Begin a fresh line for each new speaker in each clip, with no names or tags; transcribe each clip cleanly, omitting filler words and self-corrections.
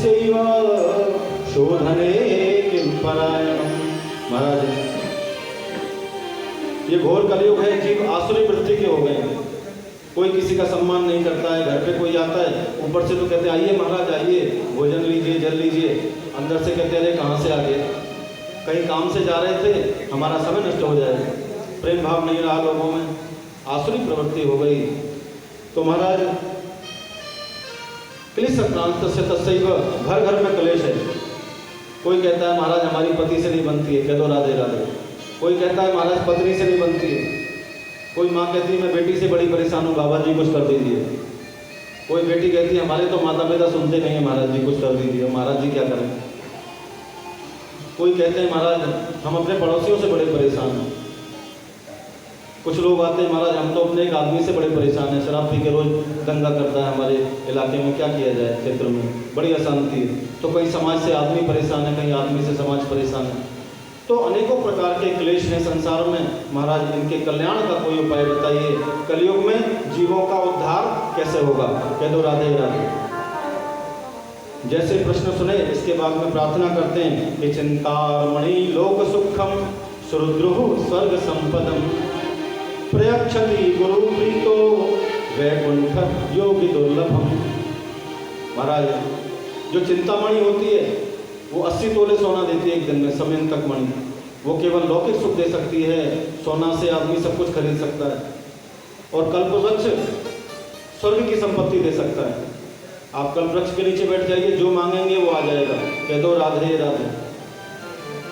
तस्यैव शोधने किं परायणम्। महाराज ये घोर कलयुग है, जीव आसुरी वृत्ति के हो गए हैं। कोई किसी का सम्मान नहीं करता है, घर पे कोई आता है ऊपर से तो कहते हैं आइए महाराज आइए, भोजन लीजिए, जल लीजिए, अंदर से कहते हैं कहाँ से आ गए, कहीं काम से जा रहे थे, हमारा समय नष्ट हो जाएगा। प्रेम भाव नहीं रहा लोगों में, आसुरी प्रवृत्ति हो गई। तो महाराज क्लेश संक्रांत से तस्यैव, घर घर में क्लेश है। कोई कहता है महाराज हमारी पति से नहीं बनती है, कह दो राधे राधे। कोई कहता है महाराज पत्नी से नहीं बनती है। कोई माँ कहती है मैं बेटी से बड़ी परेशान हूँ, बाबा जी कुछ कर दीजिए। कोई बेटी कहती है हमारे तो माता पिता सुनते नहीं है, महाराज जी कुछ कर दीजिए। महाराज जी क्या करें। कोई कहते हैं महाराज हम अपने पड़ोसियों से बड़े परेशान हैं। कुछ लोग आते हैं महाराज हम तो अपने एक आदमी से बड़े परेशान हैं, शराब पी के रोज दंगा करता है हमारे इलाके में, क्या किया जाए, क्षेत्र में बड़ी अशांति है। तो कहीं समाज से आदमी परेशान है, कहीं आदमी से समाज परेशान है। तो अनेकों प्रकार के क्लेश हैं संसार में। महाराज इनके कल्याण का कोई उपाय बताइए। कलयुग में जीवों का उद्धार कैसे होगा, कह दो राधे राधे। जैसे प्रश्न सुने इसके बाद में प्रार्थना करते हैं कि चिंतामणि लोक सुखम सुरुद्रुः स्वर्ग संपदम प्रयक्षति गुरु प्रीतो वैकुंठ योगी दुर्लभम। महाराज जो चिंतामणि होती है वो 80 तोले सोना देती है एक दिन में, समयंतक मणि। वो केवल लौकिक सुख दे सकती है, सोना से आदमी सब कुछ खरीद सकता है। और कल्पवृक्ष स्वर्ग की संपत्ति दे सकता है। आप कल्पवृक्ष के नीचे बैठ जाइए, जो मांगेंगे वो आ जाएगा, कह दो राधे राधे।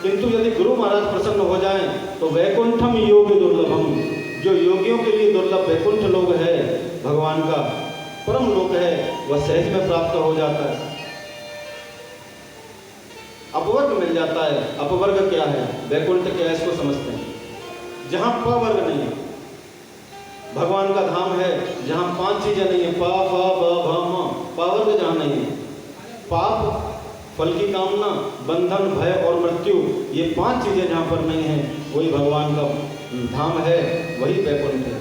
किंतु यदि गुरु महाराज प्रसन्न हो जाएं तो वैकुंठम योगी दुर्लभम, जो योगियों के लिए दुर्लभ वैकुंठ लोक है, भगवान का परम लोक है, वह सहज में प्राप्त हो जाता है। अपवर्ग मिल जाता है। अपवर्ग क्या है, वैकुंठ क्या है, इसको समझते हैं। जहाँ पवर्ग नहीं है, भगवान का धाम है जहाँ 5 चीजें नहीं है, पा फ ब भ म, पवर्ग जहाँ नहीं है। पाप, फल की कामना, बंधन, भय और मृत्यु, ये 5 चीजें जहाँ पर नहीं है वही भगवान का धाम है, वही वैकुंठ है।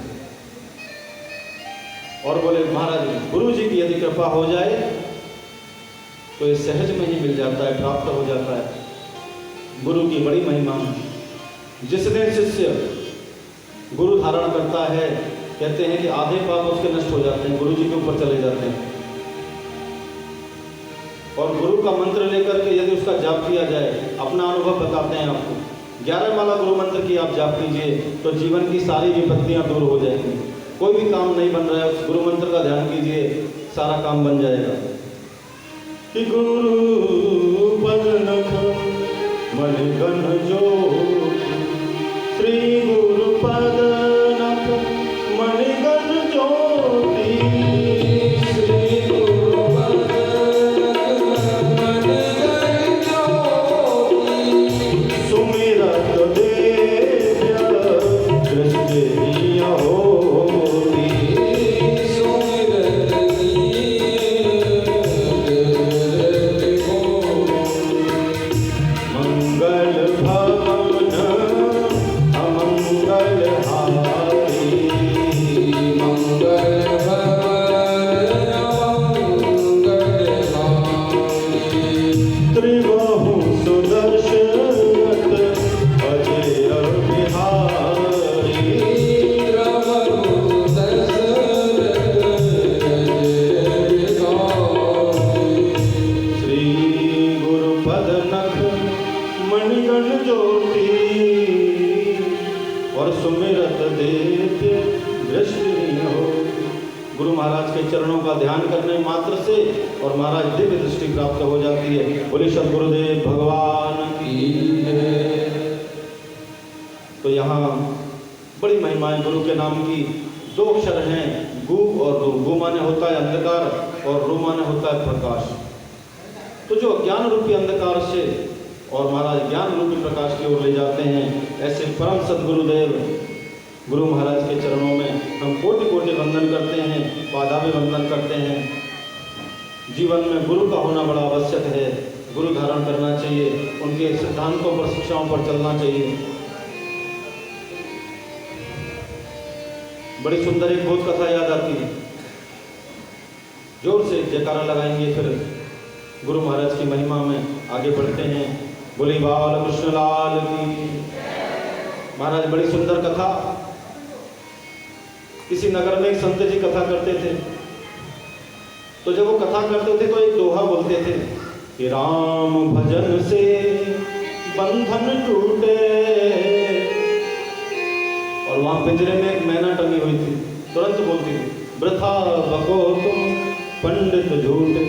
और बोले महाराज गुरु जी की यदि कृपा हो जाए तो ये सहज में ही मिल जाता है, प्राप्त हो जाता है। गुरु की बड़ी महिमा है। जिस दिन शिष्य गुरु धारण करता है, कहते हैं कि आधे पाप उसके नष्ट हो जाते हैं, गुरु जी के ऊपर चले जाते हैं। और गुरु का मंत्र लेकर के यदि उसका जाप किया जाए, अपना अनुभव बताते हैं आपको, 11 माला गुरु मंत्र की आप जाप कीजिए तो जीवन की सारी विपत्तियां दूर हो जाएंगी। कोई भी काम नहीं बन रहा है, उस गुरु मंत्र का ध्यान कीजिए, सारा काम बन जाएगा। कि गुरु पद नख मन गण ज्योति, श्री गुरु पद नख मन गण ज्योति, श्री गुरु पद नख मन गण ज्योति, सुमिरत देव्य दृष्टि होती, सुमिरत चरणों का ध्यान करने मात्र से और महाराज दिव्य दृष्टि प्राप्त हो जाती है। बोले सद्गुरुदेव भगवान की जय। तो यहाँ बड़ी महिमाएं गुरु के नाम की। 2 अक्षर हैं, गु और रू। गु माने होता है अंधकार और रू माने होता है प्रकाश। तो जो ज्ञान रूपी अंधकार से और महाराज ज्ञान रूपी प्रकाश की ओर ले जाते हैं, ऐसे परम सद्गुरुदेव गुरु महाराज के चरणों में हम कोटि कोटि वंदन करते हैं, पादाभिवंदन करते हैं। जीवन में गुरु का होना बड़ा आवश्यक है। गुरु धारण करना चाहिए, उनके सिद्धांतों पर, शिक्षाओं पर चलना चाहिए। बड़ी सुंदर एक बोध कथा याद आती है, जोर से जयकारा लगाएंगे फिर गुरु महाराज की महिमा में आगे बढ़ते हैं। बोली बाल कृष्ण लाल की। महाराज बड़ी सुंदर कथा। किसी नगर में एक संत जी कथा करते थे, तो जब वो कथा करते थे तो एक दोहा बोलते थे कि राम भजन से बंधन टूटे। और वहां पिंजरे में एक मैना टंगी हुई थी, तुरंत बोलती थी वृथा बको तुम पंडित झूठे।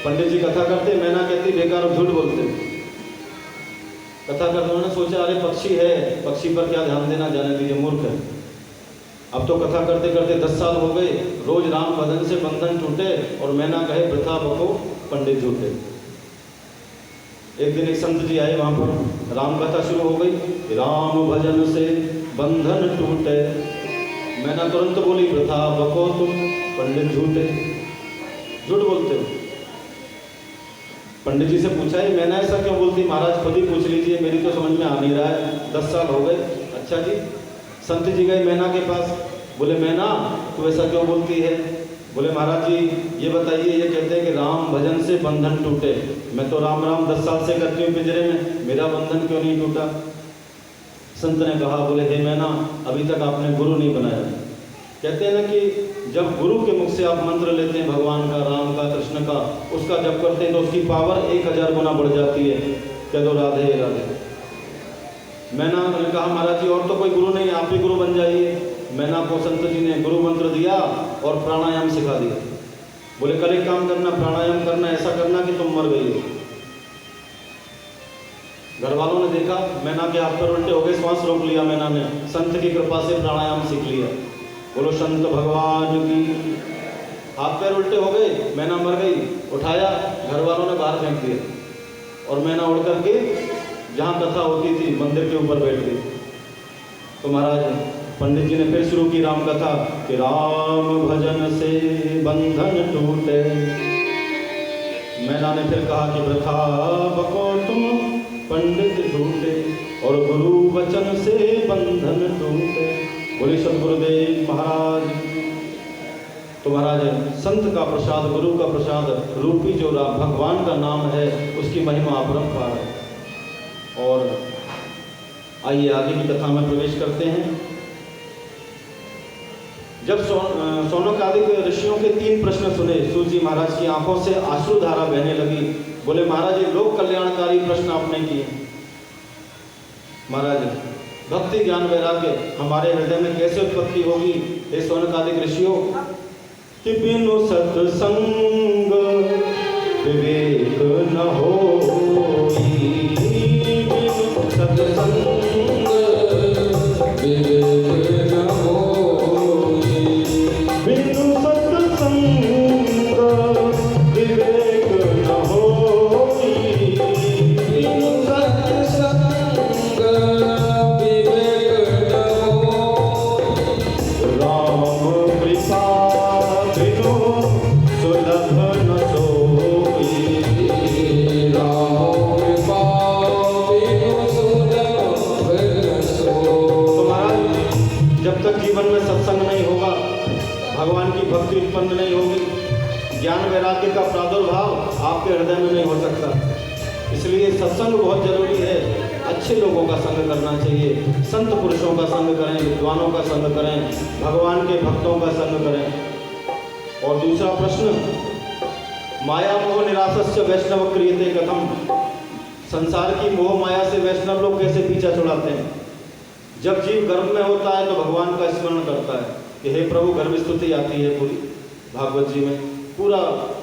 पंडित जी कथा करते, मैना कहती बेकार झूठ बोलते। कथा करते उन्होंने सोचा अरे पक्षी है, पक्षी पर क्या ध्यान देना, जाने दीजिए मूर्ख है। अब तो कथा करते करते 10 साल हो गए, रोज राम भजन से बंधन टूटे और मैना कहे वृथा बको पंडित झूठे। एक दिन एक संत जी आए, वहां पर राम कथा शुरू हो गई। राम भजन से बंधन टूटे। मैना तुरंत बोली वृथा बको तुम पंडित झूठे, झूठ बोलते हो। पंडित जी से पूछा है मैंने ऐसा क्यों बोलती? महाराज खुद ही पूछ लीजिए, मेरी तो समझ में आ नहीं रहा है, 10 साल हो गए। अच्छा जी। संत जी गए मैना के पास, बोले मैना तू ऐसा क्यों बोलती है? बोले महाराज जी ये बताइए, ये कहते हैं कि राम भजन से बंधन टूटे, मैं तो राम राम 10 साल से करती हूँ पिंजरे में, मेरा बंधन क्यों नहीं टूटा? संत ने कहा, बोले हे मैना अभी तक आपने गुरु नहीं बनाया। कहते हैं ना कि जब गुरु के मुख से आप मंत्र लेते हैं भगवान का, राम का, कृष्ण का, उसका जप करते हैं तो उसकी पावर 1000 गुना बढ़ जाती है। कह दो राधे राधे। मैना ने कहा महाराज जी और तो कोई गुरु नहीं, आप ही गुरु बन जाइए। मैना को संत जी ने गुरु मंत्र दिया और प्राणायाम सिखा दिया। बोले कल एक काम करना, प्राणायाम करना, ऐसा करना कि तुम मर गई हो। घर वालों ने देखा मैना के हाथ पर उल्टे हो गए, श्वास रोक लिया मैना ने, संत की कृपा से प्राणायाम सीख लिया। बोलो संत भगवान की। हाथ पैर उल्टे हो गए, मैना मर गई, उठाया, घर वालों ने बाहर फेंक दिया और मैना उड़ करके जहाँ कथा होती थी मंदिर के ऊपर बैठ गई। तो महाराज पंडित जी ने फिर शुरू की राम कथा कि राम भजन से बंधन टूटे। मैना ने फिर कहा कि वृथा बको तुम पंडित झूठे और गुरु वचन से बंधन टूटे। बोले सतगुरुदेव महाराज। तो महाराज संत का प्रसाद, गुरु का प्रसाद रूपी जो भगवान का नाम है उसकी महिमा अपरंपार है। और आइए आगे की कथा में प्रवेश करते हैं। जब सौनकादिक ऋषियों के 3 प्रश्न सुने, सूत जी महाराज की आंखों से आंसुधारा बहने लगी। बोले महाराज ये लोक कल्याणकारी प्रश्न आपने किए। महाराज भक्ति ज्ञान वैराग्य हमारे हृदय में कैसे उत्पत्ति होगी? हे सौनकादिक ऋषियों, कि बिनु सत्संग विवेक न होई, बिनु सत्संग विवेक न होई, बिनु सत्संग विवेक न होई, बिनु सत्संग विवेक न होई। राम कृपा बिनु सुलभ न सोई, राम कृपा बिनु सुलभ न सोई। तो महाराज जब तक जीवन में सत्संग नहीं होगा, भगवान की भक्ति उत्पन्न नहीं होगी, ज्ञान वैराग्य का प्रादुर्भाव आपके हृदय में नहीं हो सकता। इसलिए सत्संग बहुत जरूरी है। अच्छे लोगों का संग करना चाहिए, संत पुरुषों का संग करें, विद्वानों का संग करें, भगवान के भक्तों का संग करें। और दूसरा प्रश्न, माया मोह निरासस्य वैष्णव क्रियते कथम। संसार की मोह माया से वैष्णव लोग कैसे पीछा छुड़ाते हैं? जब जीव गर्भ में होता है तो भगवान का स्मरण करता है कि हे प्रभु, गर्भ स्तुति आती है पूरी भागवत जी में, पूरा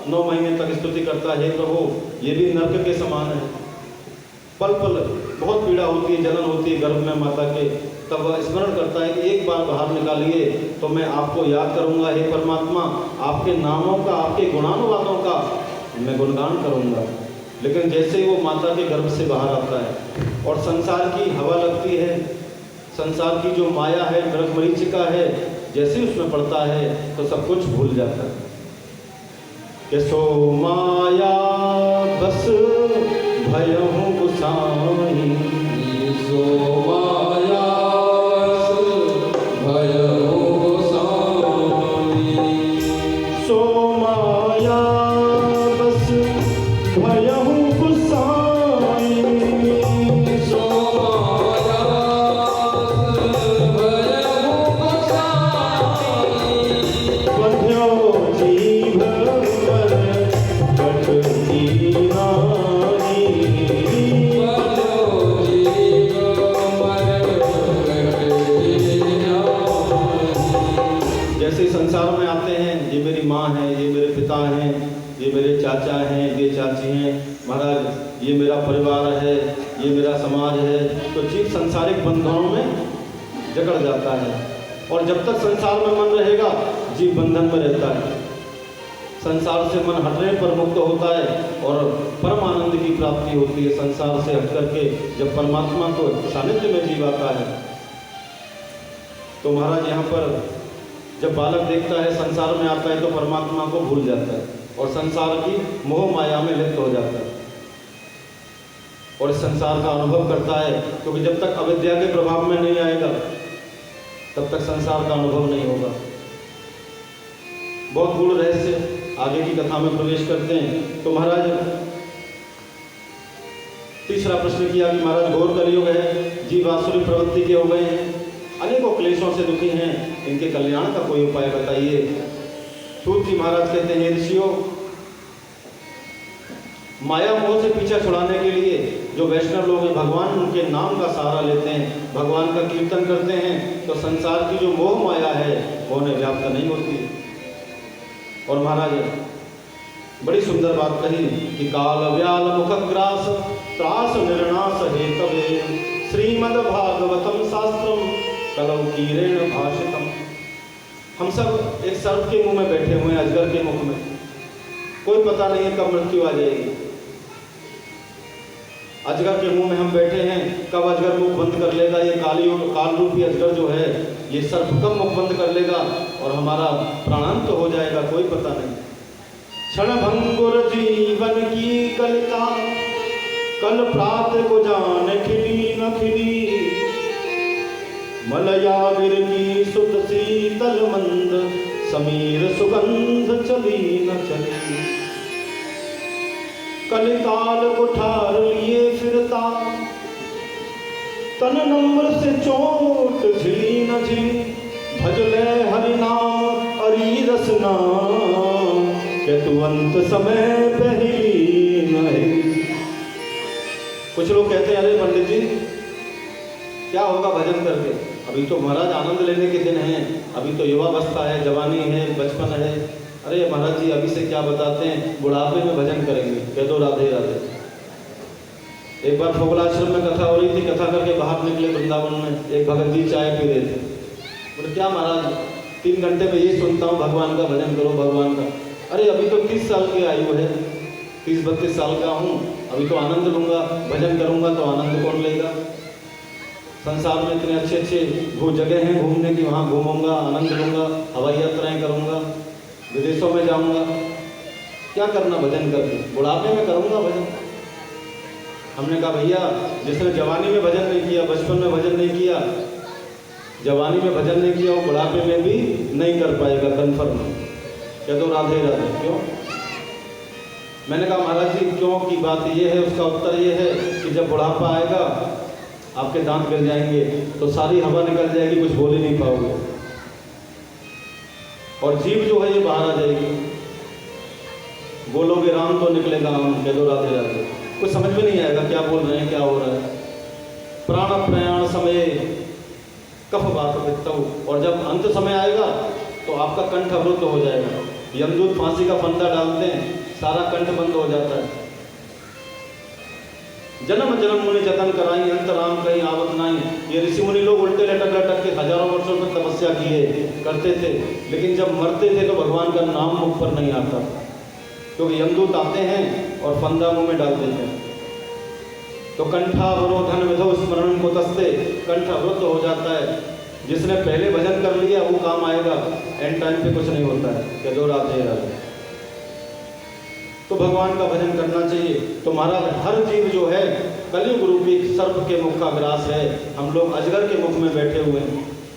9 महीने तक स्तुति करता है, हे प्रभु ये भी नरक के समान है, पल पल बहुत पीड़ा होती है, जलन होती है गर्भ में माता के। तब वह स्मरण करता है कि एक बार बाहर निकालिए तो मैं आपको याद करूंगा, हे परमात्मा, आपके नामों का, आपके गुणानुवादों का मैं गुणगान करूंगा। लेकिन जैसे ही वो माता के गर्भ से बाहर आता है और संसार की हवा लगती है, संसार की जो माया है, नरक मरीचिका है, जैसे उसमें पड़ता है तो सब कुछ भूल जाता है। कि सो माया बस भयहु गुसाई, सो माया बस भयहु गुसाई, सो माया बस
भयहु गुसाई बंध्यो जीभ मर कटती नारी
जैसे ही संसार में आते हैं, ये मेरी माँ है, ये मेरे पिता हैं, ये मेरे चाचा हैं, ये चाची हैं, महाराज ये मेरा परिवार है, ये मेरा समाज है, तो जीव संसारिक बंधनों में जकड़ जाता है। और जब तक संसार में मन रहेगा जीव बंधन में रहता है। संसार से मन हटने पर मुक्त होता है और परम आनंद की प्राप्ति होती है। संसार से हट करके जब परमात्मा को सानिध्य में जीव आता है, तो महाराज यहाँ पर जब बालक देखता है संसार में आता है तो परमात्मा को भूल जाता है और संसार की मोह माया में लिप्त हो जाता है और इस संसार का अनुभव करता है, क्योंकि जब तक अविद्या के प्रभाव में नहीं आएगा तब तक संसार का अनुभव नहीं होगा। बहुत गूढ़ रहस्य, आगे की कथा में प्रवेश करते हैं। तो महाराज तीसरा प्रश्न किया कि महाराज घोर कलयुग है, जीव आसुरी प्रवृत्ति के हो गए हैं, अनेकों क्लेशों से दुखी हैं, इनके कल्याण का कोई उपाय बताइए। सूत जी महाराज कहते हैं, ऋषियों, माया मोह से पीछा छुड़ाने के लिए जो वैष्णव लोग हैं भगवान उनके नाम का सहारा लेते हैं, भगवान का कीर्तन करते हैं, तो संसार की जो मोह माया है वो उन्हें व्याप्त नहीं होती। और महाराज बड़ी सुंदर बात कही कि काल व्याल मुखग्रास त्रास निर्णास हेतवे श्रीमद् भागवतम शास्त्रम कलौ कीरेण भाषितम। हम सब एक सर्प के मुंह में बैठे हुए हैं, अजगर के मुख में, कोई पता नहीं है कब मृत्यु आ जाएगी। अजगर के मुंह में हम बैठे हैं, कब अजगर मुख बंद कर लेगा, ये काल रूपी अजगर जो है ये सर्प कब मुख बंद कर लेगा और हमारा प्राणांत हो जाएगा, कोई पता नहीं। क्षण भंगुर जीवन की कलिका कल प्रात को जान खिली न खिली, मलयागिर की सुत शीतल मंद समीर सुगंध चली न चली, कलिकाल को ठार लिए फिरता तन नम्र से चोट झिली न झिली, भजले हरि नाम अरी रसना के तुअंत समय पहली नहीं। कुछ लोग कहते हैं, अरे पंडित जी क्या होगा भजन करके, अभी तो महाराज आनंद लेने के दिन हैं, अभी तो युवावस्था है, जवानी है, बचपन है। अरे महाराज जी अभी से क्या बताते हैं, बुढ़ापे में भजन करेंगे, कह दो राधे राधे। एक बार फोगलाश्रम में कथा हो रही थी, कथा करके बाहर निकले वृंदावन में, एक भगत जी चाय पी रहे थे। बोले क्या महाराज 3 घंटे में ये सुनता हूँ भगवान का भजन करो भगवान का। अरे अभी तो 30 साल की आयु है, 30-32 साल का हूँ, अभी तो आनंद लूँगा, भजन करूँगा तो आनंद कौन लेगा। संसार में इतने अच्छे अच्छे जगह हैं घूमने की, वहाँ घूमूंगा, आनंद लूँगा, हवाई यात्राएँ करूँगा, विदेशों में जाऊँगा, क्या करना भजन करके, बुढ़ापे में करूँगा भजन। हमने कहा भैया जिसने जवानी में भजन नहीं किया, बचपन में भजन नहीं किया, जवानी में भजन नहीं किया, वो बुढ़ापे में भी नहीं कर पाएगा, कन्फर्म। कह दो राधे राधे। क्यों? मैंने कहा महाराज जी क्यों की बात ये है, उसका उत्तर ये है कि जब बुढ़ापा आएगा आपके दांत गिर जाएंगे तो सारी हवा निकल जाएगी, कुछ बोल ही नहीं पाओगे और जीभ जो है ये बाहर आ जाएगी, बोलोगे राम तो निकलेगा हम। कह दो राधे राधे। कुछ समझ में नहीं आएगा क्या बोल रहे हैं, क्या हो रहा है। प्राण प्रयाण समय कफ बात वित्तौ, और जब अंत समय आएगा तो आपका कंठ अवरुद्ध हो जाएगा। यमदूत फांसी का फंदा डालते हैं, सारा कंठ बंद हो जाता है। जन्म जन्म मुनि जतन कराई, अंतराम कहीं आवत नहीं। ये ऋषि मुनि लोग उल्टे लटक लटक के हजारों वर्षों तक तपस्या किए करते थे, लेकिन जब मरते थे तो भगवान का नाम मुख पर नहीं आता, क्योंकि यमदूत आते हैं और फंदा मुंह में डाल देते हैं। तो कंठावरोधन विधो स्मरण को तस्ते, कंठ अवरुद्ध हो जाता है। जिसने पहले भजन कर लिया वो काम आएगा, एंड टाइम पे कुछ नहीं होता है। कह दो राधे राधे। तो भगवान का भजन करना चाहिए। तो महाराज हर जीव जो है कलयुग रूपी सर्प के मुख का ग्रास है, हम लोग अजगर के मुख में बैठे हुए हैं।